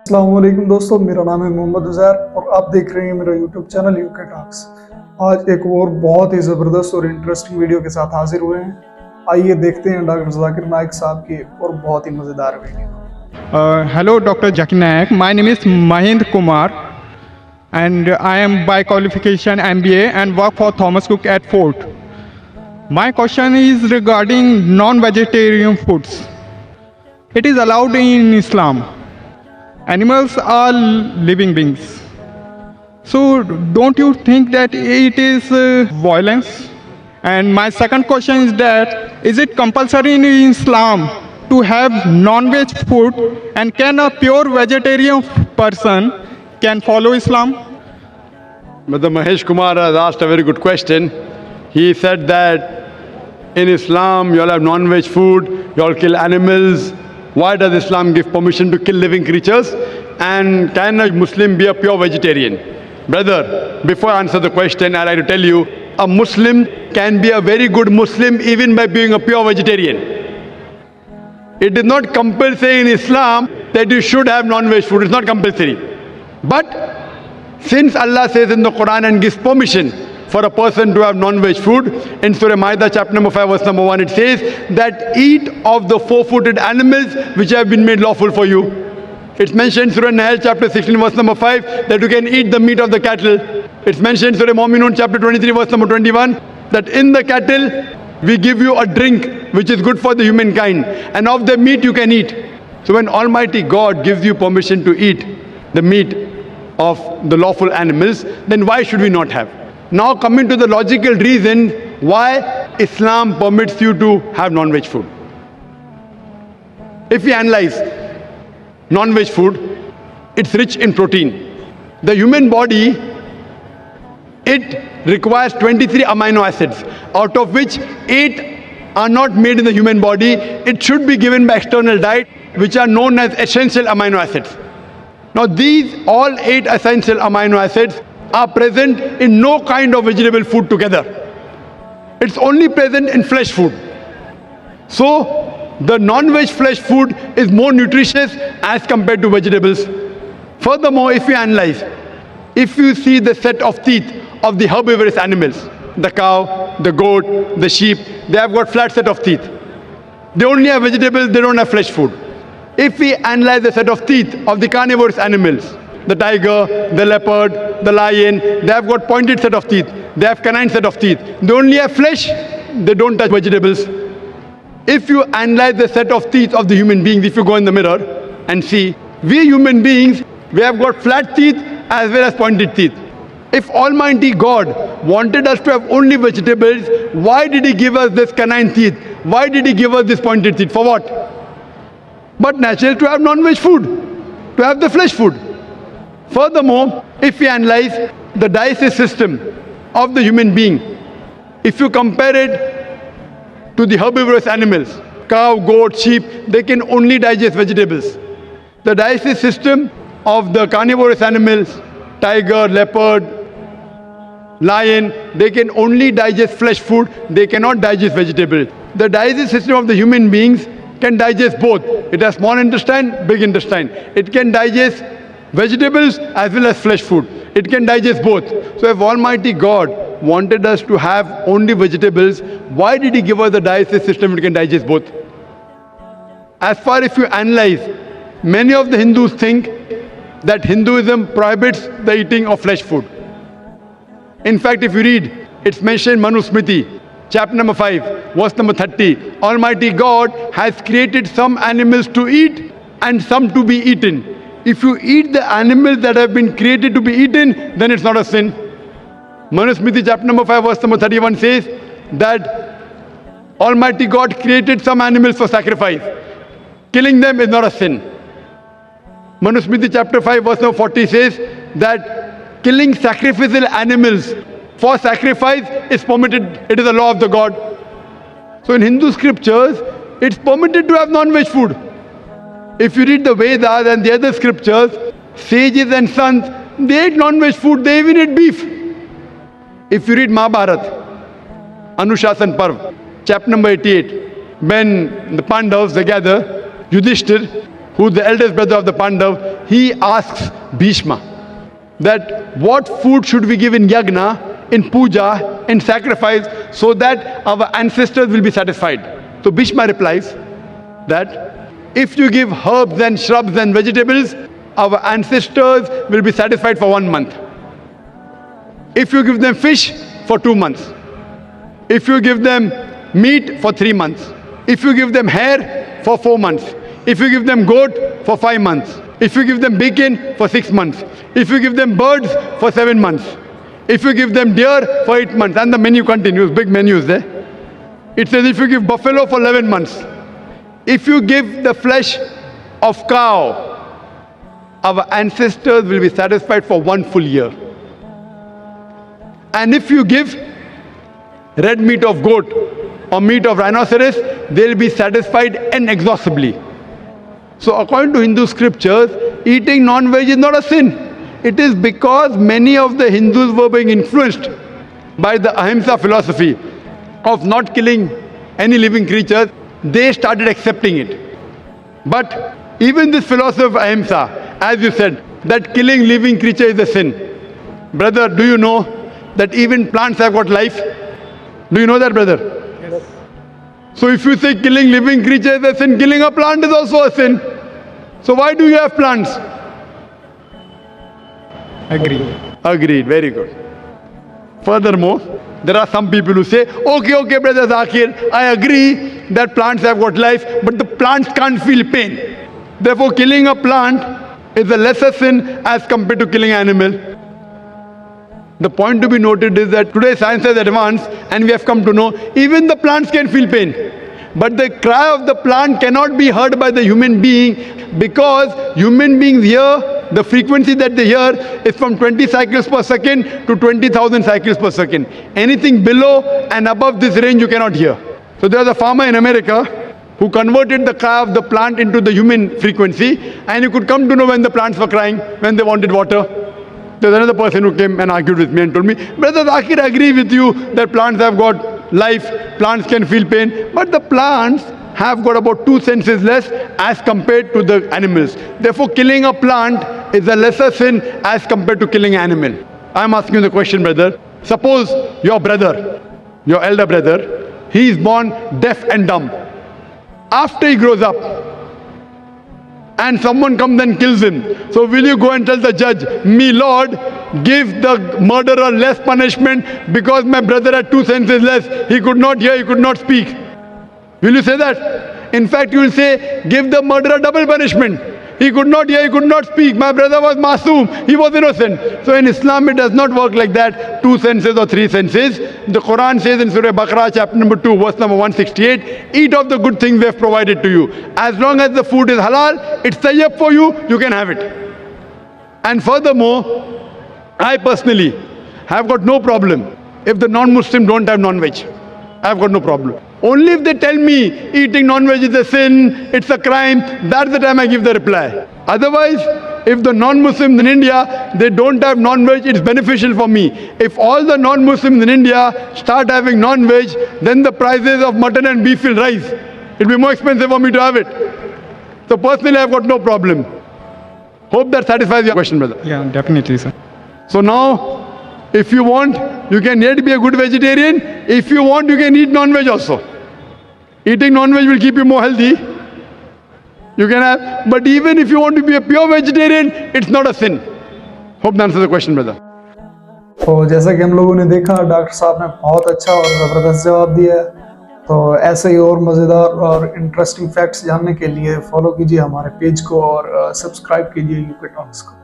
अस्सलामुअलैकुम दोस्तों, मेरा नाम है मोहम्मद उज़ैर और आप देख रहे हैं मेरा यूट्यूब चैनल यूके टॉक्स। आज एक और बहुत ही ज़बरदस्त और इंटरेस्टिंग वीडियो के साथ हाजिर हुए हैं। आइए देखते हैं डॉक्टर ज़ाकिर नाइक साहब की और बहुत ही मज़ेदार video. Hello, Dr. Zsakir Naik. My name is Mahendra Kumar, and I am by qualification MBA and work for Thomas Cook at Fort. My question is regarding non-vegetarian foods. It is allowed in Islam. Animals are living beings. So, don't you think that it is violence? And my second question is that is it compulsory in Islam to have non-veg food, and can a pure vegetarian person can follow Islam? Mr. Mahesh Kumar has asked a very good question. He said that in Islam you all have non-veg food, you all kill animals. Why does Islam give permission to kill living creatures? And can a Muslim be a pure vegetarian? Brother, before I answer the question, I'd like to tell you, a Muslim can be a very good Muslim even by being a pure vegetarian. It is not compulsory in Islam that you should have non-veg food. It's not compulsory. But since Allah says in the Quran and gives permission for a person to have non-veg food, in Surah Ma'idah chapter number 5 verse number 1, it says that eat of the four-footed animals which have been made lawful for you. It's mentioned in Surah Nahl chapter 16 verse number 5 that you can eat the meat of the cattle. It's mentioned in Surah Mu'minun chapter 23 verse number 21 that in the cattle we give you a drink which is good for the humankind, and of the meat you can eat. So when Almighty God gives you permission to eat the meat of the lawful animals, then why should we not have? Now coming to the logical reason why Islam permits you to have non-veg food. If we analyze non-veg food, it's rich in protein. The human body, it requires 23 amino acids, out of which 8 are not made in the human body. It should be given by external diet, which are known as essential amino acids. Now these all 8 essential amino acids are present in no kind of vegetable food together. It's only present in flesh food. So the non-veg flesh food is more nutritious as compared to vegetables. Furthermore, if we analyze, if you see the set of teeth of the herbivorous animals, the cow, the goat, the sheep, they have got flat set of teeth. They only have vegetables, they don't have flesh food. If we analyze the set of teeth of the carnivorous animals, the tiger, the leopard, the lion, they have got pointed set of teeth. They have canine set of teeth. They only have flesh, they don't touch vegetables. If you analyze the set of teeth of the human beings, if you go in the mirror and see, we human beings, we have got flat teeth as well as pointed teeth. If Almighty God wanted us to have only vegetables, why did He give us this canine teeth? Why did He give us this pointed teeth? For what? But naturally to have non-veg food, to have the flesh food. Furthermore, if we analyze the digestive system of the human being, if you compare it to the herbivorous animals, cow, goat, sheep, they can only digest vegetables. The digestive system of the carnivorous animals, tiger, leopard, lion, they can only digest flesh food, they cannot digest vegetables. The digestive system of the human beings can digest both. It has small intestine, big intestine. It can digest vegetables as well as flesh food. It can digest both. So if Almighty God wanted us to have only vegetables, why did He give us the digestive system which can digest both? As far if you analyze, many of the Hindus think that Hinduism prohibits the eating of flesh food. In fact, if you read, it's mentioned in Manusmriti, chapter number 5, verse number 30. Almighty God has created some animals to eat and some to be eaten. If you eat the animals that have been created to be eaten, then it's not a sin. Manusmriti chapter number 5 verse number 31 says that Almighty God created some animals for sacrifice. Killing them is not a sin. Manusmriti chapter 5 verse number 40 says that killing sacrificial animals for sacrifice is permitted. It is a law of the God. So in Hindu scriptures, it's permitted to have non-veg food. If you read the Vedas and the other scriptures, sages and sons, they ate non-veg food, they even ate beef. If you read Mahabharata, Anushasan Parv, chapter number 88, when the Pandavas, they gather, Yudhishthir, who is the eldest brother of the Pandav, he asks Bhishma that what food should we give in yagna, in puja, in sacrifice, so that our ancestors will be satisfied. So Bhishma replies that if you give herbs and shrubs and vegetables, our ancestors will be satisfied for 1 month. If you give them fish, for 2 months. If you give them meat, for 3 months. If you give them hair, for 4 months. If you give them goat, for 5 months. If you give them bacon, for 6 months. If you give them birds, for 7 months. If you give them deer, for 8 months. And the menu continues, big menus there. It says if you give buffalo, for 11 months. If you give the flesh of cow, our ancestors will be satisfied for 1 full year. And if you give red meat of goat or meat of rhinoceros, they'll be satisfied inexhaustibly. So according to Hindu scriptures, eating non-veg is not a sin. It is because many of the Hindus were being influenced by the ahimsa philosophy of not killing any living creatures. They started accepting it. But even this philosophy of ahimsa, as you said, that killing living creature is a sin. Brother, do you know that even plants have got life? Do you know that, brother? Yes. So if you say killing living creature is a sin, killing a plant is also a sin. So why do you have plants? Agreed, very good. Furthermore, there are some people who say, okay, brother Zakir, I agree that plants have got life, but the plants can't feel pain. Therefore, killing a plant is a lesser sin as compared to killing an animal. The point to be noted is that today science has advanced and we have come to know even the plants can feel pain. But the cry of the plant cannot be heard by the human being because human beings hear, the frequency that they hear is from 20 cycles per second to 20,000 cycles per second. Anything below and above this range you cannot hear. So there was a farmer in America who converted the cry of the plant into the human frequency, and you could come to know when the plants were crying, when they wanted water. There's another person who came and argued with me and told me, Brother Zakir, I agree with you that plants have got life, plants can feel pain, but the plants have got about 2 senses less as compared to the animals. Therefore, killing a plant is a lesser sin as compared to killing an animal. I'm asking you the question, brother. Suppose your brother, your elder brother, he is born deaf and dumb. After he grows up, and someone comes and kills him. So will you go and tell the judge, me Lord, give the murderer less punishment because my brother had 2 senses less. He could not hear, he could not speak. Will you say that? In fact, you will say, give the murderer double punishment. He could not hear, he could not speak. My brother was masoom, he was innocent. So in Islam, it does not work like that, 2 senses or 3 senses. The Quran says in Surah Baqarah, chapter number 2, verse number 168, eat of the good things we have provided to you. As long as the food is halal, it's tayyib for you, you can have it. And furthermore, I personally have got no problem if the non-Muslim don't have non-veg. I've got no problem. Only if they tell me eating non-veg is a sin, it's a crime, that's the time I give the reply. Otherwise, if the non-Muslims in India, they don't have non-veg, it's beneficial for me. If all the non-Muslims in India start having non-veg, then the prices of mutton and beef will rise. It'll be more expensive for me to have it. So personally, I've got no problem. Hope that satisfies your question, brother. Yeah, definitely, sir. So now, if you want, you can yet be a good vegetarian. If you want, you can eat non-veg also. Eating non-veg will keep you more healthy. You can have, but even if you want to be a pure vegetarian, it's not a sin. Hope that answers the question, brother. तो जैसा कि हम लोगों ने देखा, doctor साहब ने बहुत अच्छा और ज़बरदस्त जवाब दिया है। तो ऐसे ही और मज़ेदार और इंटरेस्टिंग फैक्ट्स जानने के लिए फॉलो कीजिए हमारे पेज को और सब्सक्राइब कीजिए यूके टॉक्स को।